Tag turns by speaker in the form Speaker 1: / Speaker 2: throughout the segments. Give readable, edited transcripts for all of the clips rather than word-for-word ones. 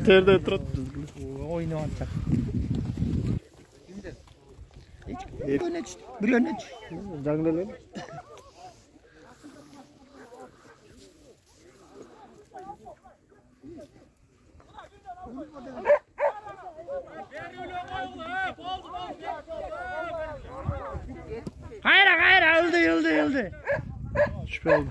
Speaker 1: Terde turат.
Speaker 2: Oynab atacak. Bir öne düştü. Bir öne düştü.
Speaker 1: Жаңылып.
Speaker 2: Hayır, öldü.
Speaker 1: Düşpeydi.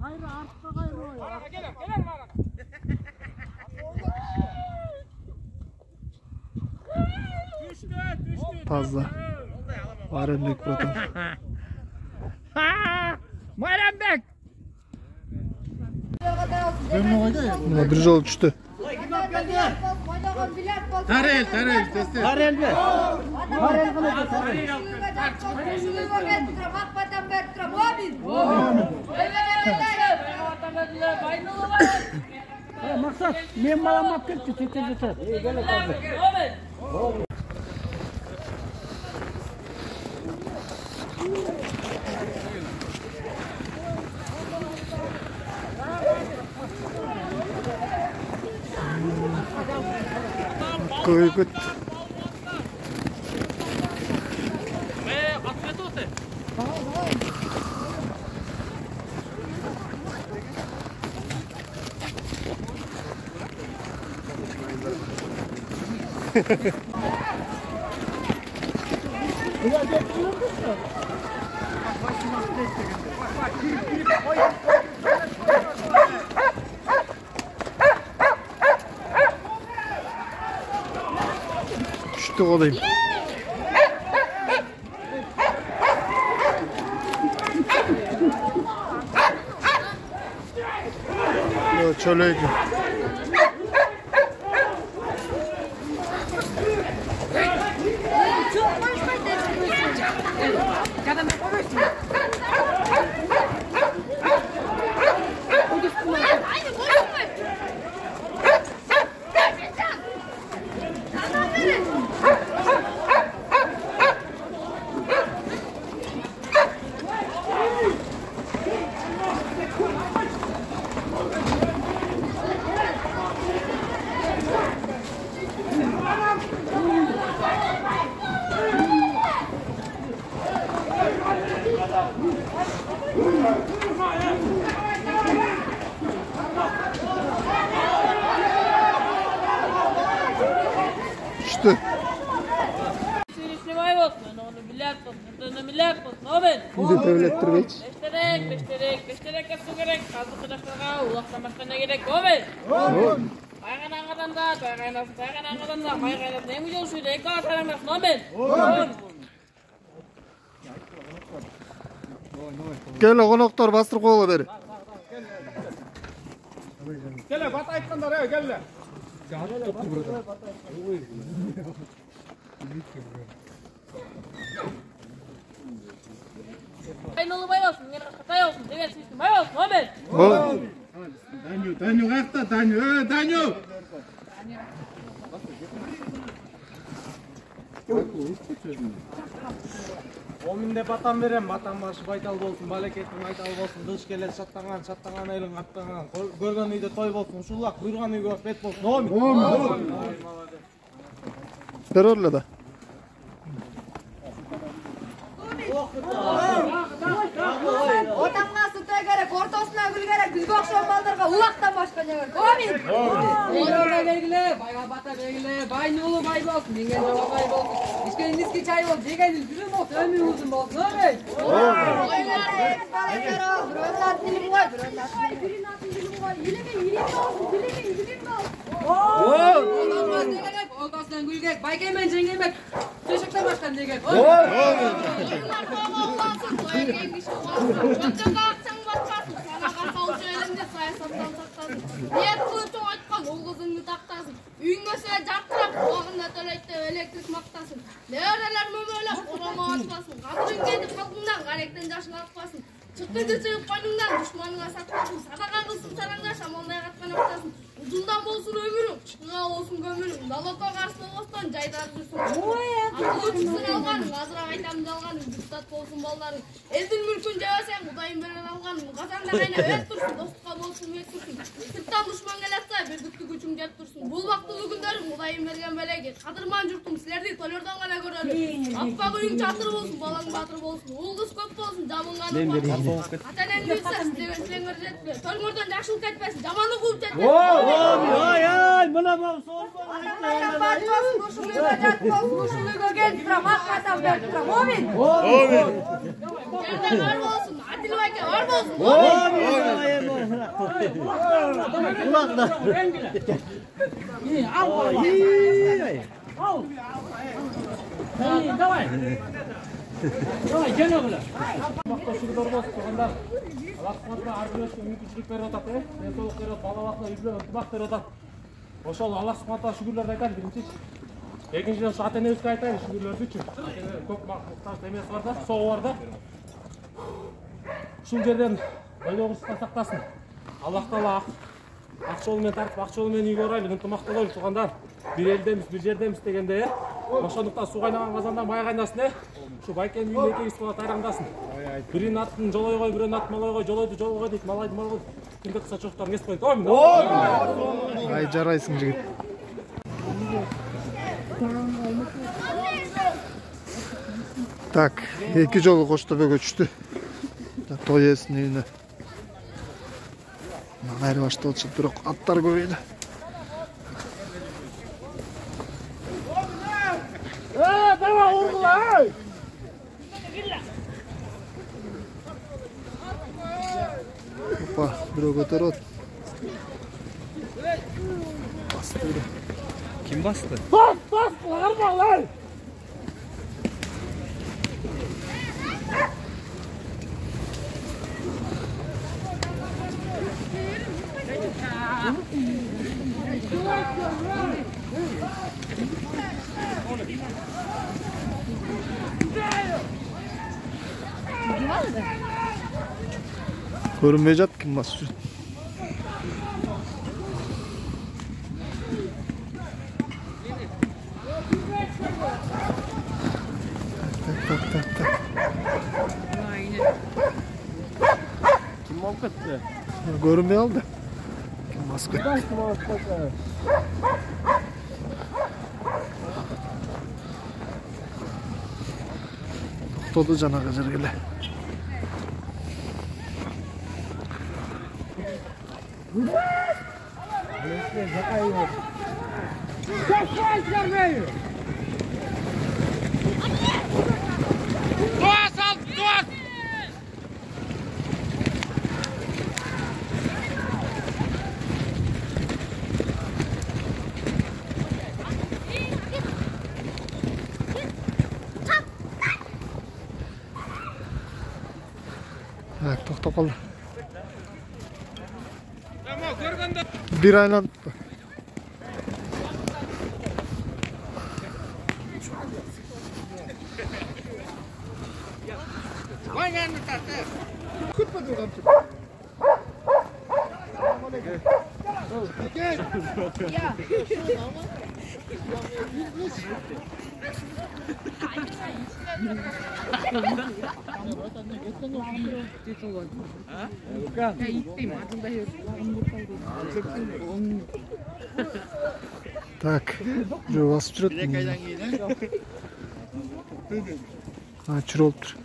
Speaker 3: Hayır, artqa hayır o. Gel bana. Düştü.
Speaker 1: Fazla. Arembek proton.
Speaker 2: Muharrembek.
Speaker 1: Bir jol düştü.
Speaker 4: Tarel.
Speaker 2: Tarel be. Maksat, men malamak ketdi, tetir. Gel
Speaker 1: Koygut. Düştü olayım. Çöleydi. Düştü.
Speaker 3: Sürüşlemay olsun, onu bilet olsun, omen.
Speaker 1: Şimdi devlettir beç.
Speaker 3: Beşterek yapsı gerek. Kaldı kıraklara, ulaktan başka ne gerek, omen. Baygan angadan da, ne mi olsun, eka ataramaz, omen.
Speaker 1: Gel konaklar bastır kola beri.
Speaker 4: Gel bat aytkanlar gel.
Speaker 3: Aynolu bay olsun, Katay olsun, degen sistem bay olsun, omen.
Speaker 4: Danyo qayerda? Danyo. Ominde batan verem, batan başı baytal bolsun, baleketin aytal bolsun, dış kelet şattangan elin attangan, görgön uyda toy bolsun, şullak, buyurgan uyga bet bolsun. Omin.
Speaker 1: Terörle de.
Speaker 5: Otamga sütü gerek, ortasına gül gerek, bizge okşan baldırga ulaktan başka ne gerek, omin! Oynauda belgile, bayga bata belgile, bay nolu bay bolsun, mengen java bay bolsun, işkenin iski çay bolsun, jegeniz gülüm bolsun, ömür uzun bolsun, omin! Oynarız, balaylar ol, bir önlat dilim koy, birinin atın dilim koy, ilimin olsun, dilim olsun. Otamga sütü gerek, ortasından gül gerek, bay kemen jengemek, teşekten başkan ne gerek, omin! Отжаға ақсаң батпасын, санаға салшы әлемде саясаттан сақтасын. Ниет қылычың айтқан, ол қызыңды тақтасын. Үйіңе сөйле жарқырап, құлағында төлейтті электрик мақтасын. Леорелер мөмөлеп, қорама ашпасын. Қадырың кетіп қалқыңдан, қаректен жашын атпасын. Шыққынды сүйіп қойныңдан, дұшманыңа сатпасын. Садаға қылсын сараңда, шамалдай қатқан аптасын. Ұзындан болсын өмірің, Артыңа болсын көмірің, далоқа қарсы болғастан жайдар жүрсің. Ұлытшысын алғаның, азырақ айтамды алғаның, дұстат болсын балдарың. Елдің мүлкін жабасаң, Құдайым берген алғаның. Қазанда қайна өт тұрсын, достыққа болсын өт тұрсын. Сырттан дұшман келатса, бірдікті күчің жат тұрсын. Бұл вақтылы күндерің, Құдайым берген бәлеге. Қадырман жұртым, сілерді толердан ғана көрелі. Аппақ үйің чатыр болсын, балаң батыр болсын. Ұлғыз көп болсын, жамынғаның батыр. Атанен күйітсі, сіздеген сілеңгір жетпе. Толмырдан жақшылық кетпесін, жаманы қуып жетпе.
Speaker 2: Ай, мына бар сол бар.
Speaker 5: Жерде бар болсын, Атилбайке бар болсын.
Speaker 2: Давай. Давай, жана кыла.
Speaker 4: Бакташылар болсун турганда Аллахтан арбирешке мүмкүнчүлүк берип атат, денсаулык берип, бала бакта үйгө ынтымак берип атат. Ошол Аллах субхана шүгүрлөрдү айтайын биринчи. Экинчиден ушу ата энебизге айтайын шүгүрлөрдүчү. Көп мактаж эмеси бар да, соого бар да. Ушул жерден ойлогубузду сактасын. Аллах таала ак жол менен тартып, ак жол менен үйгө барайлы, ынтымак бололу турганда бир элдемиз, бир жердемиз дегенде, ошондуктан суу кайнаган казандан май кайнасын, Şu Байкенин үйүнө экөөбүз бала тайраңдасын. Биринин атын жолой кой, биринин атын малой кой, жолойду жолго кой дейт, малайды мал кой. Кимде кыса чоктарын кесип коет. Ой,
Speaker 1: Ай, жарайсың жигит. Так, эки жолу Коштөбөгө түштү. Той ээсинин үйүнө. Кайра башталчу, бирок аттар көбөйдү.
Speaker 2: Давай, ургула.
Speaker 1: Опа, бирөө көтөрөт. Бастырды.
Speaker 4: Ким басты?
Speaker 2: Bas, qarmaqlar.
Speaker 1: Көрünmeye jat kim basıyor? Tak.
Speaker 2: Kim oldu kattı?
Speaker 1: Görünmeye aldı. Kim baskı?
Speaker 2: Kim oldu kattı?
Speaker 1: Todu cana kaçır gele. Evet, to'xtab qoldi. Bir aylanibdi. Так, уже басып жүрөт. Ha, çürolуп тур.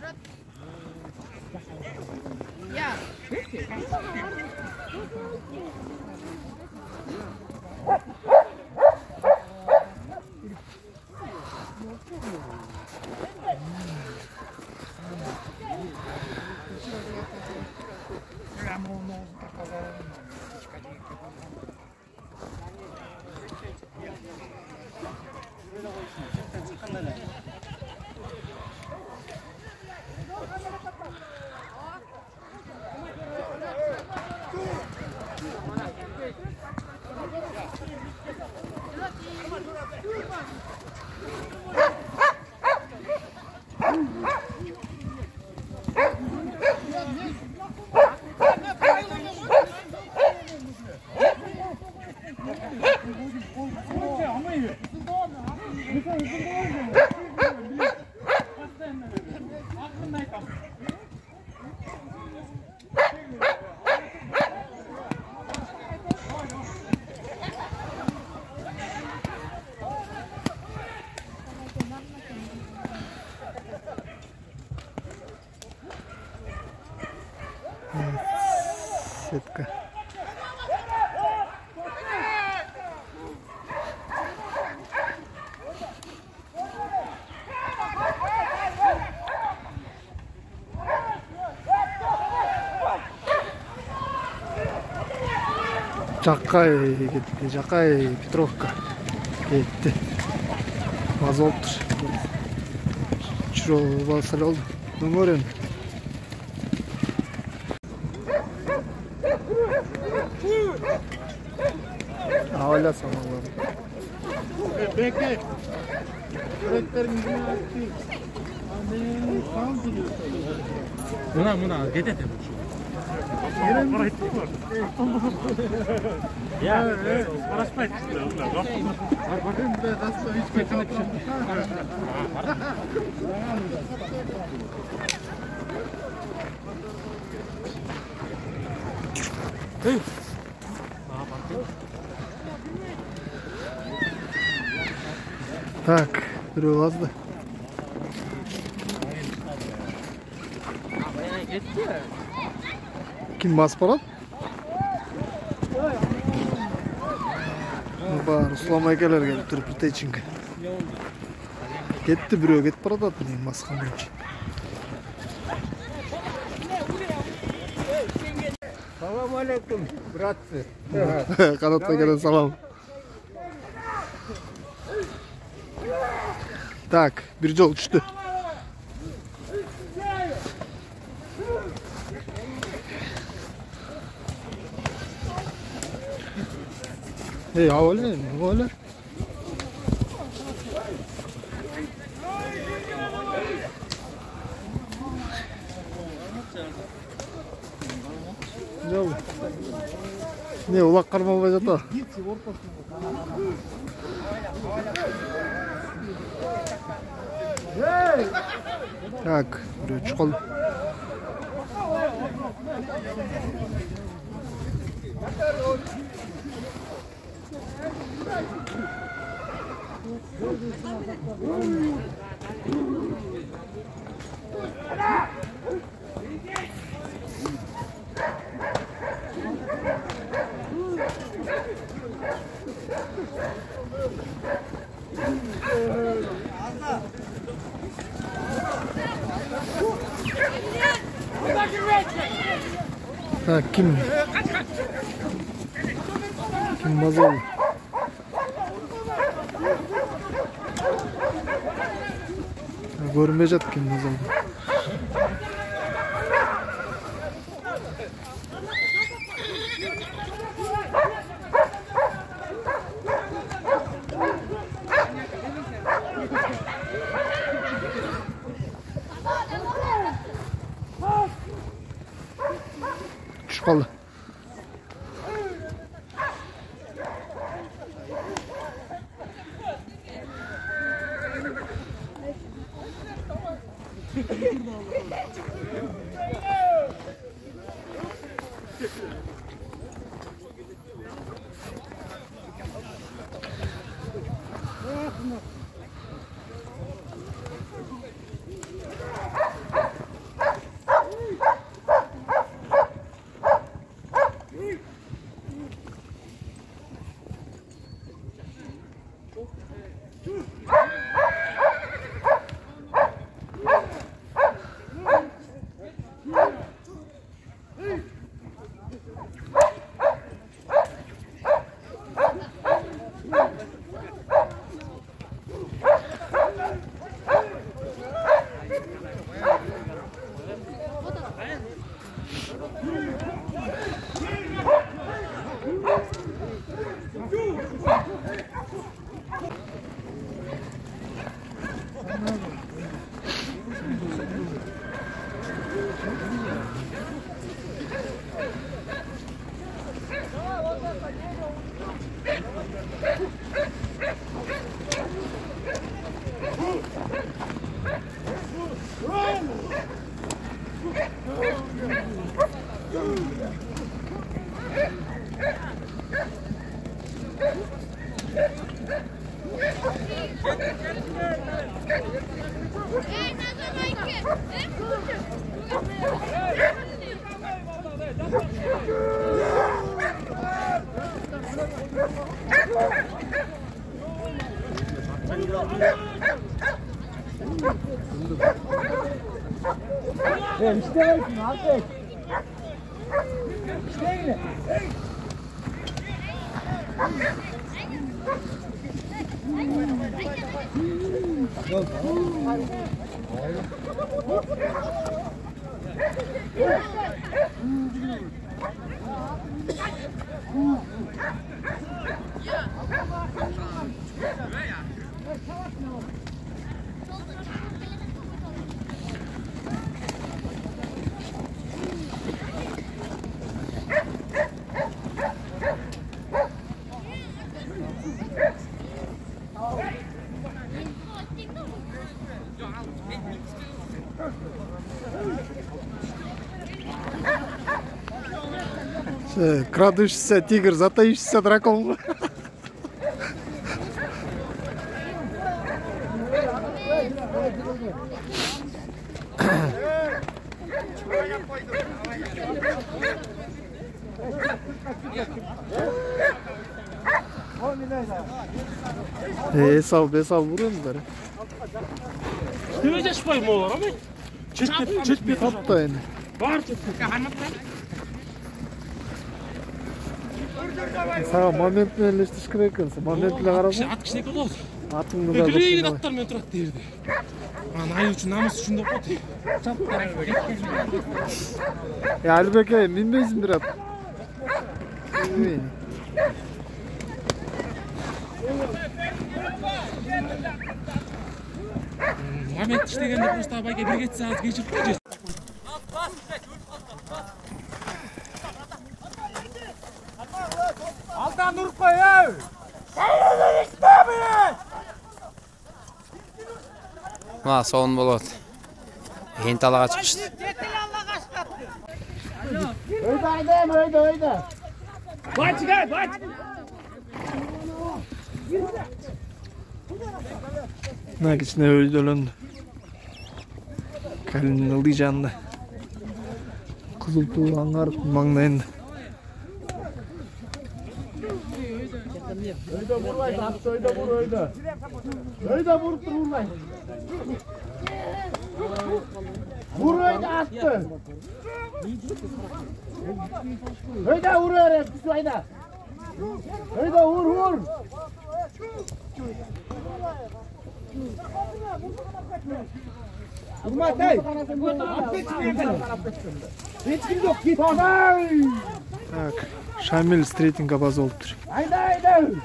Speaker 1: Сетка. Жақай кетті, Жақай Петровка кетті. Маза болып тұр. Чуроба сәл oldu. Өмірен. Ağla samalar.
Speaker 2: Bekle. Öğretmenimizin yaptığı. Tam gidiyor.
Speaker 4: Buna dede de bu. Ya, uğraşmayın.
Speaker 2: Bakın bir de hasta hiç kaçamak.
Speaker 1: Так, біреу азды. Kim basып барады? Бар, Руслан әкелер келіп тұрып Притеченко. Кетті біреу кетіп барады атпен басқан бойынша.
Speaker 2: Салам алейкум, братцы.
Speaker 1: Қанатқа келен салам. Так, bir жол түшті. Ey, havale, havale. Жол. Не, улақ қармалбай жата. Так, біреу чықалды. Так, kim Mazalı. Görmeyecek kim Mazalı. Çıkalı. Крадущийся тигр, затаившийся дракон. Сал, бесал vuruyorlar.
Speaker 4: Неге шықпаймын олар, амай? Жетпей
Speaker 1: Тапта енді.
Speaker 4: бар жетпей.
Speaker 1: Саған моментін елестіш керек екенсің. Моментіне қарасың.
Speaker 4: Ат кішінекі болады.
Speaker 1: Атыңды да
Speaker 4: Гілейген аттармен тұрады дерді. Ай үшін, намыс үшін деп қойды.
Speaker 1: Әлбеке, мінбейсің бір ат.
Speaker 4: Момент іштегенде просто абайға бір кетсе аз кешіріп қойды.
Speaker 2: Aldan durup koy ya.
Speaker 6: Ma son болады. Ең талаға шықшты.
Speaker 2: Öyle ayda mı öyle.
Speaker 1: Mына кичине өлдөлөндү. Калинин ылдый жанында. Кызыл туу аңгарып маңдайында.
Speaker 2: Öyle vurmayın, at öyle vur öyle. Öyle vurup vurmayın. Vur öyle attı. Öyle vur öyle, öyle. Öyle vur vur. Vurma tay. Hiç kim yok, git.
Speaker 1: Так, Шамиль стрейтинг база болуптур.
Speaker 2: Haydi haydi.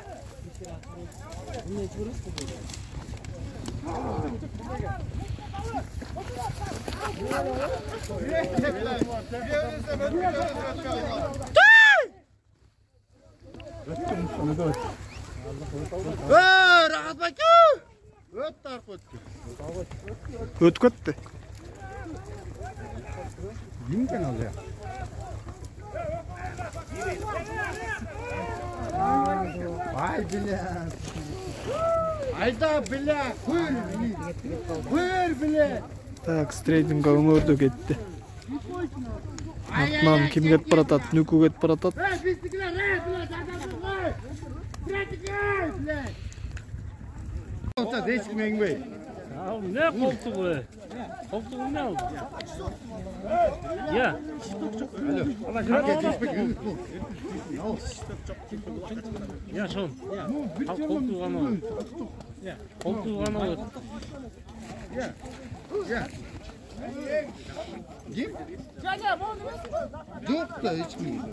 Speaker 2: Rahat bak. Öt taraf öt.
Speaker 1: Өтүп кетти.
Speaker 2: Kimken alıyor? Vay bile. Hayda bile. Buyur bile.
Speaker 1: Так, стрейтинг өмөрдө кетти. Артынан ким кетип баратат? Нүкү кетип баратат.
Speaker 2: Olsa değişmeyin bey.
Speaker 4: Ne koltuğu? Koltuğu ne oldu? Ya. Ya şun. Koltuğu ana. Koltuğu ana olur.
Speaker 2: Kim? Yok da içmiyor.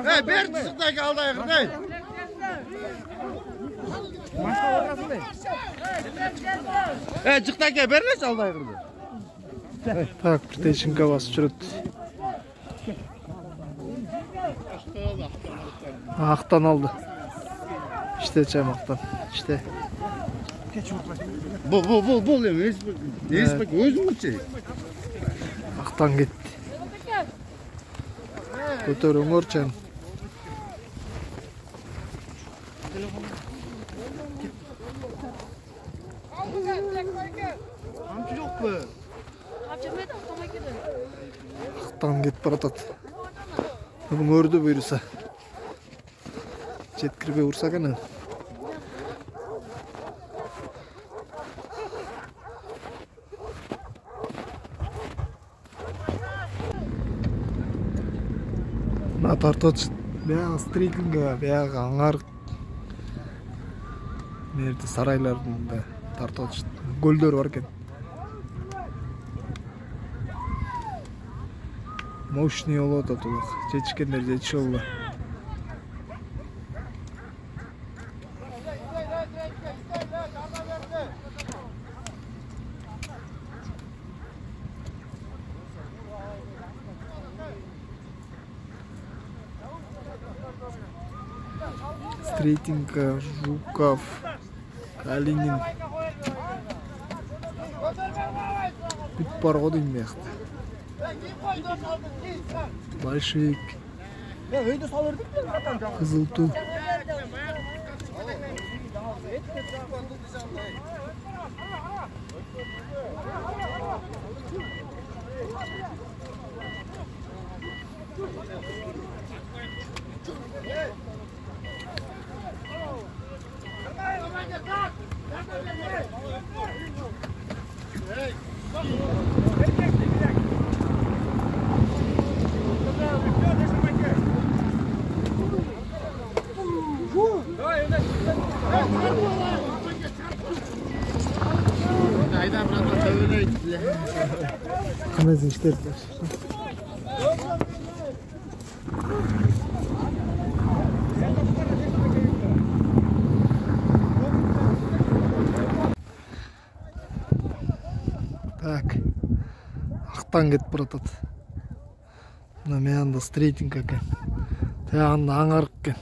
Speaker 2: Hey, bir tutuda kaldı ayakta. Hey, çıktaki berle çaldı ayakta.
Speaker 1: Так, Притеченко басып жүрөт. Актан алды. İşte çamaktan. İşte.
Speaker 2: Bol emiş. Değiş bak özüm içi.
Speaker 1: Aktan gitti. Көтөрүңөрчү.
Speaker 2: Kamçı yok mu?
Speaker 1: Ақтан кетіп баратат. Бүгін өрді бұйырса. Жеткірбей ұрса кәні. Мына тартат баяғы стритинге, баяғы аңар мерді сарайларында тартат гөлдөр бар екен. Мощный болот атылық. Жетішкендер жетіші олды. Стрейтинка, Жуков, Калинин. Бүт бар ғой дейм бияқты. Большевик, Кызылту. Қымызын іштерді. Так, ақтан кетіп баратады. Мына мeyanda стрейтинг екен. Таяғында аңарық екен.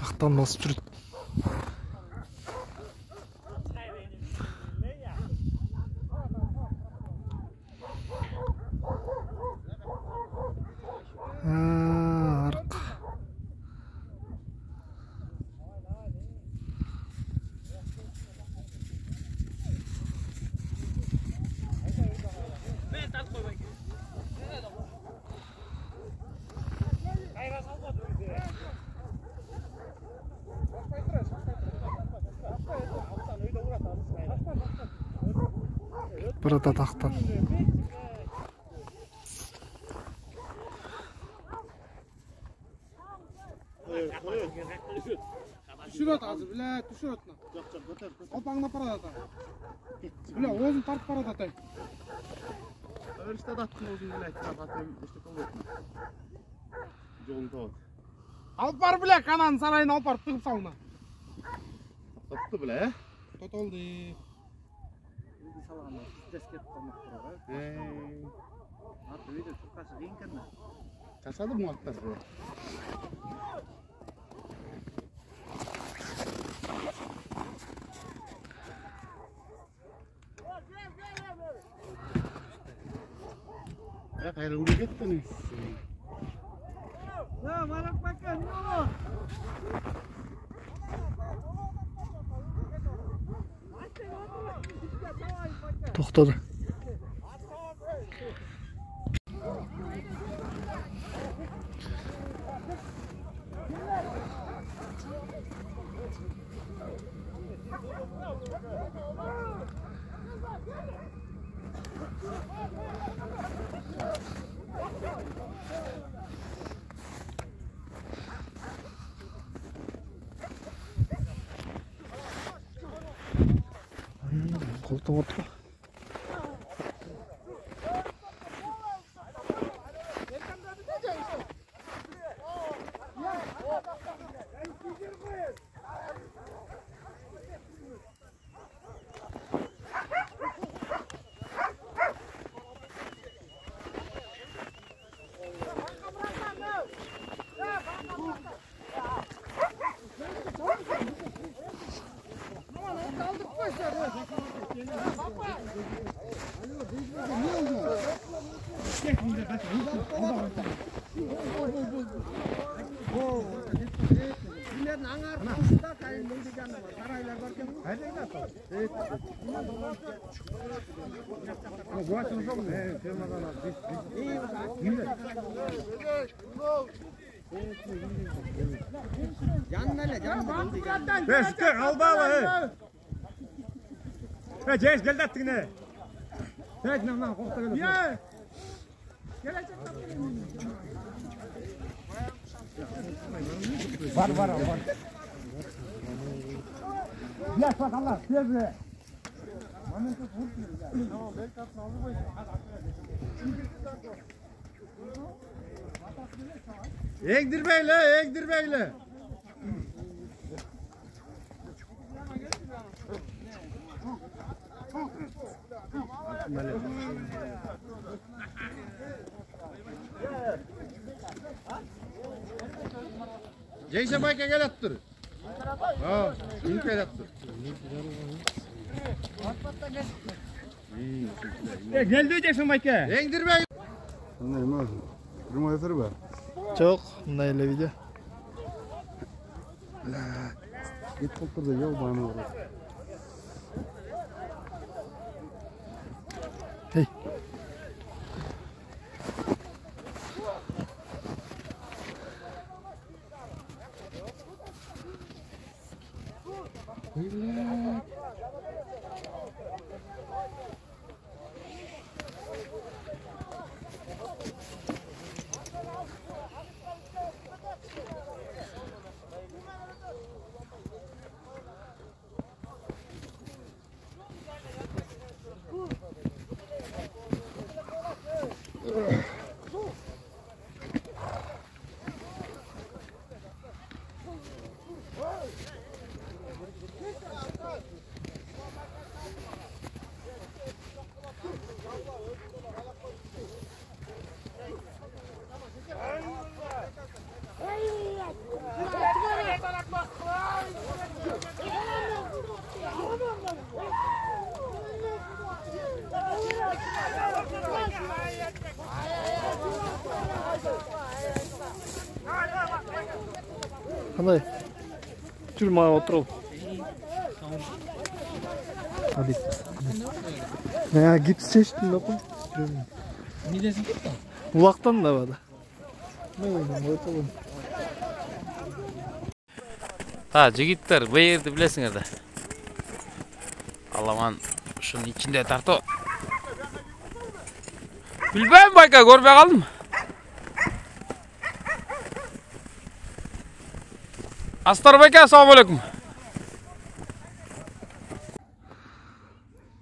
Speaker 1: Ақтан басып жүрді. Арық. Burada taqtan.
Speaker 2: Düşüröt azı bile düşüröt. Opağına para da. Bile oğuzun tarp para da. Öyle de attın oğuzun bile. İşte kovut. Jolda. Alp var bile kanan sarayına alp var tıkıp salına. Tuttu bile. Tutuldu. Salana. Desket olmak var. Artık öyle çok kaçı değil kendine. Kaçadı mı atlar bu? Ya kayak udah gitu nih. Nah, marak makan dulu.
Speaker 1: To'xtadi. Koltuğa otur.
Speaker 2: Şükür al bağla. Ceyiz gel de ne? Tek namdan korkta gel. Ya. Var. Biraz bak Allah size. Tamam ben kapını aldı koy. Egdir beyle. Jeyse bayka gel attır. Ha, link gel attır. Gel diyeceksin bayka. Egdir bey.
Speaker 1: Ne mi? Cuma yatırı be. Çok. Bunday ele video. Git kopturdu ya bana oraya. Hey. Qanday? Turma o'tirib. Hadi. Ya gips çeşitli ne koy?
Speaker 4: Ne desin?
Speaker 1: Ulaqdan da var. Ne oynuyorsun? O'tirib.
Speaker 6: Ta jigitler bu yerdi bilesinglar da. Alaman şunun içinde tartı. Bilmem bayka görmey kaldım. Astar bayka assalomu alaykum.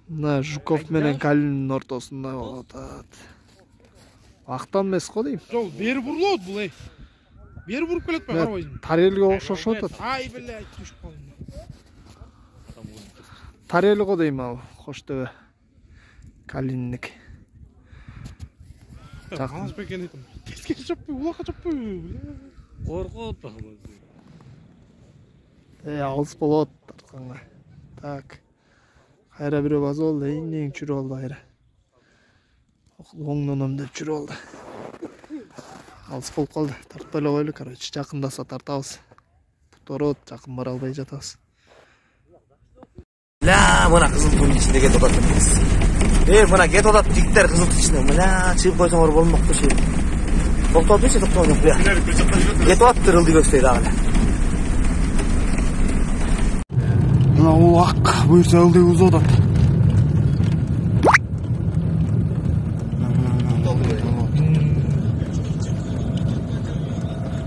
Speaker 1: Mına Jukov menen Kalinin ortasında otat. Vaqtdan эмес го дейм.
Speaker 2: Жол, бери бурулот бул ey. Бери буруп келет па карабайсың.
Speaker 1: Тарелге окшошуп атат.
Speaker 2: Ай блядь, түшүп калдым.
Speaker 1: Тарел го дейм ал, Коштөбө. Калинник.
Speaker 2: Мас бекен этим. Теске чаппай, улакка чаппай.
Speaker 4: Коркот та.
Speaker 1: Алыс болот тартканга. Так. Кайра бирөө база болду, эң чүрү болду кайра. Оңдоном деп чүрү болду. Алыс болуп калды. Тартпай эле койлу, короче, жакындаса тартабыз. Буторот, жакын бара албай жатабыз.
Speaker 7: Ла, мына кызыл туунун ичинде кетип атат эмес. Мына кетип атат жигиттер кызыл туунун ичинде. Мына чыгып койсоңор болмокпу ше. Токтотуйчу, токтоп жок. Кетип атты ылды көстөй дагы.
Speaker 1: Мына улак буйрса ылды узуп атат.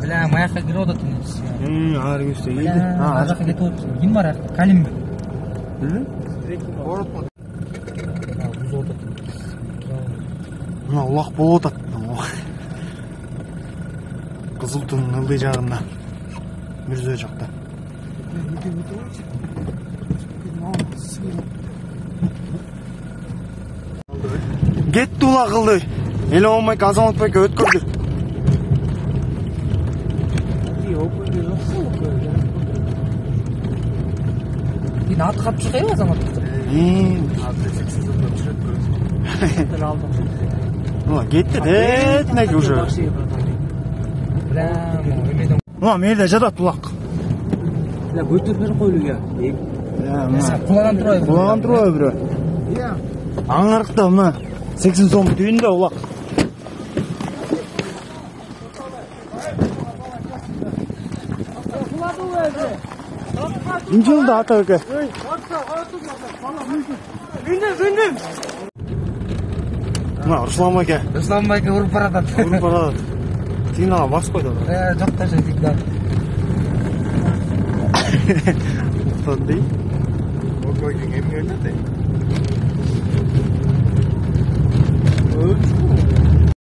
Speaker 5: Бля, маяка кирип атат эмес.
Speaker 1: Ары көстөй келди.
Speaker 5: Ажакка кетип атат. Ким бар акта? Калимби.
Speaker 1: Мына улак болуп атат. Кызыл туунун ылдый жагында. Мүрзө жакта. Кетти улак ылдый. Эле болмой Азамат байка өткөрдү.
Speaker 5: Мен артка алып чыгайбы Азамат?
Speaker 1: Кетти детнеги уже.
Speaker 5: Бля, эмеден.
Speaker 1: Мына мерде жатат улак.
Speaker 5: Бля, көтөрүп берип койлу я.
Speaker 7: Кулаган турбайбы? Кулаган турбайбы бирөө? Iya. Аңарыкта мына 80 сом түйүндө улак. Инжелде ата эке. Мына Руслан аке. Руслан аке уруп баратат. Уруп баратат. Тигин ага басып койду. Жок таша тигден. Уктан дейм. Окойдун эмне өнөт?